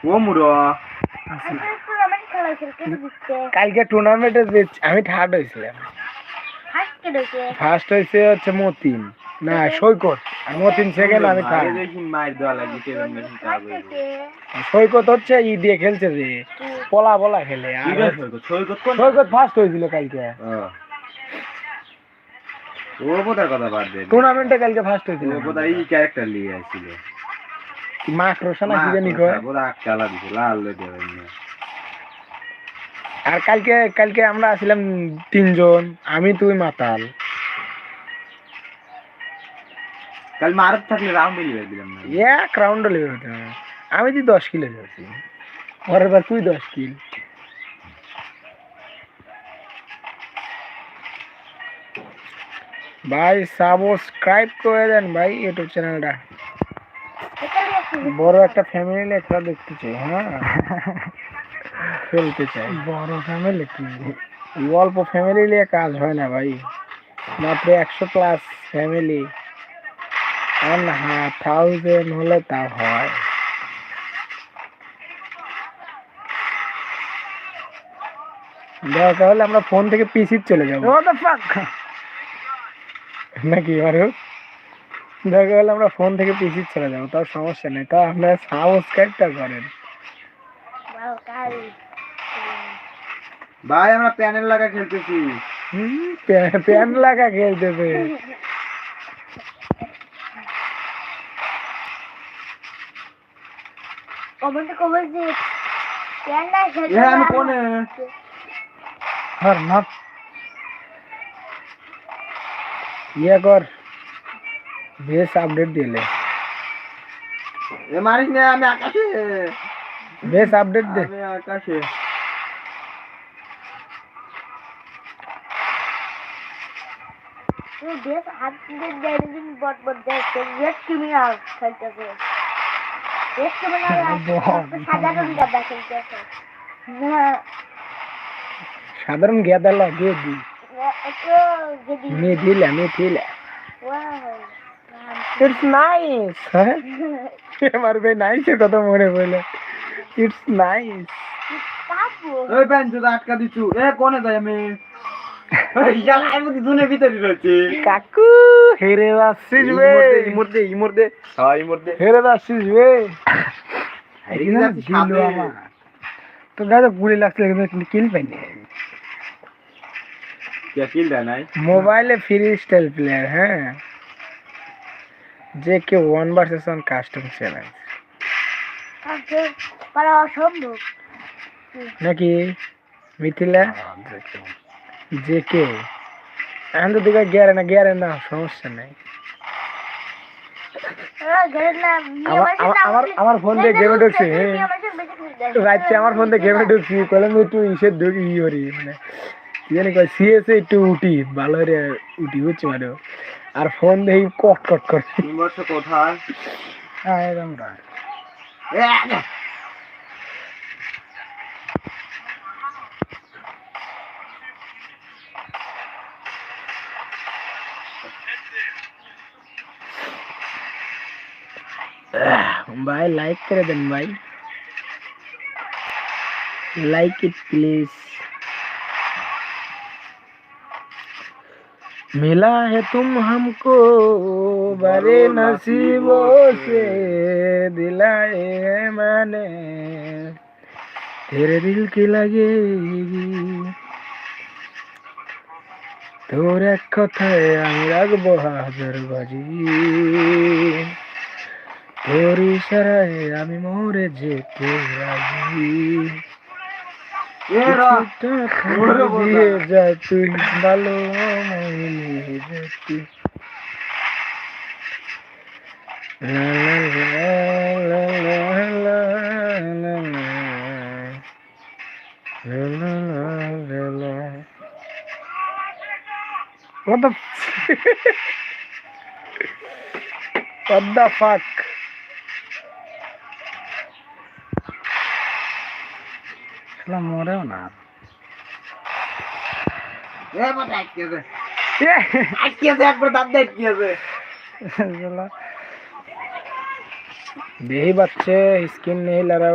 ও মুরো কালকে টুর্নামেন্টে আমি থার্ড হয়েছিলাম। ফার্স্ট হচ্ছে মতিন না সৈকত, আর মতিন সেকেন্ড, আমি থার্ড। সৈকত হচ্ছে ই দিয়ে খেলছে যে পলা বলা খেলে, আর সৈকত ফার্স্ট হয়েছিল কালকে। ও বোধার কথা বাদ দে, টুর্নামেন্টে কালকে ফার্স্ট হয়েছিল। ও বোধা এই ক্যারেক্টার লিয়ে আসছিল, মাকড়সা না কি জানি কয়, বোধা আটকালা দিছে লাল লইতে না। আর কালকে আমরা আসলাম তিনজন, আমি তুই মাতাল। কাল মারত থাকলে রাউন্ডে লিয়ে দিলাম না, এক রাউন্ডে লিয়ে হতো। আমি তুই 10 কিলো যাচ্ছি, পরের বার তুই 10 কিল। ভাই সাবস্ক্রাইব করে দেন ভাই ইউটিউব চ্যানেলটা। বড় একটা ফ্যামিলি একটা দেখতে চাই, হ্যাঁ খেলতে চাই। বড় ফ্যামিলি কি, অল্প ফ্যামিলি নিয়ে কাজ হয় না ভাই, মাত্র 100+ ফ্যামিলি 1000 হলে তা হয়। দরকার হলে আমরা ফোন থেকে পিসি চলে যাবো নাকি, আরো দরকার হলে আমরা ফোন থেকে পিসি চলে যাবো, তাও সমস্যা নেই। তাও আপনারা সাবস্ক্রাইবটা করেন ভাই। আমরা প্যানেল লাগা খেলতেছি, প্যান লাগা খেলতেছে। কমেন্ট করে যে প্যানটা খেলতে আমি কোনে আর না ইয়ে কর, বেশ আপডেট দিলে এ মারিস না, আমি আকাশে, বেশ আপডেট দে। আমি আকাশে। তুই বেশ আপডেট দেয় দিন বট দেখতে রেড ক্রিমিনাল খেলতেছে, রেড ক্রিমিনাল সাধারণ গাদা খেলতেছে না, সাধারণ গেদা লাগে দি মিডিল ইটস নাইস। মারবে নাইসের কথা মনে পড়লো, ইটস নাইস। ওই প্যান জুতা আটকা দিছু, এ কোনে যাই আমি, ইয়াল আমি দুনে ভিতরে রয়েছে। কাকু হেরে যাচ্ছিস বে, ইমরদে হ্যাঁ ইমরদে হেরে যাচ্ছিস বে। এদিকে যাচ্ছি সাথে। তো গায়ে গুলি লাগছে কিন্তু কিল পাইনি। কে কিল দেয় নাই? মোবাইলে ফ্রি স্টাইল প্লেয়ার, হ্যাঁ যে কে 1 vs 1 কাস্টম চ্যালেঞ্জ পারা অসম্ভব নাকি মিথিলা, যে কে আমি তো দিকে গেরে না সমস্যা নাই। আমার ফোন দিয়ে গেমে ঢুকছি, রাত্রে আমার ফোন দিয়ে গেমে ঢুকছি, কলম একটু ইসের ঢুকি ই করি, মানে কি জানি কয় সিএসএ একটু উঠি ভালো করে উঠি বুঝছি মানে, আর ফোন দেখি কট করে। কোথায় भाई लाइक कर दें भाई, लाइक इट प्लीज। मिला है तुम हमको बड़े नसीबों से, दिलाए है मैंने तेरे दिल की लगेगी, তোর এক কথায় আমি রাখবো হাজার বাজি, তোর ইশারায় আমি মরে যেতে রাজি, দিয়ে যা তুই ভালো মনে যেতি। What the what the fuck? শালা মরেও না। देही बच्चे स्किन नहीं लगा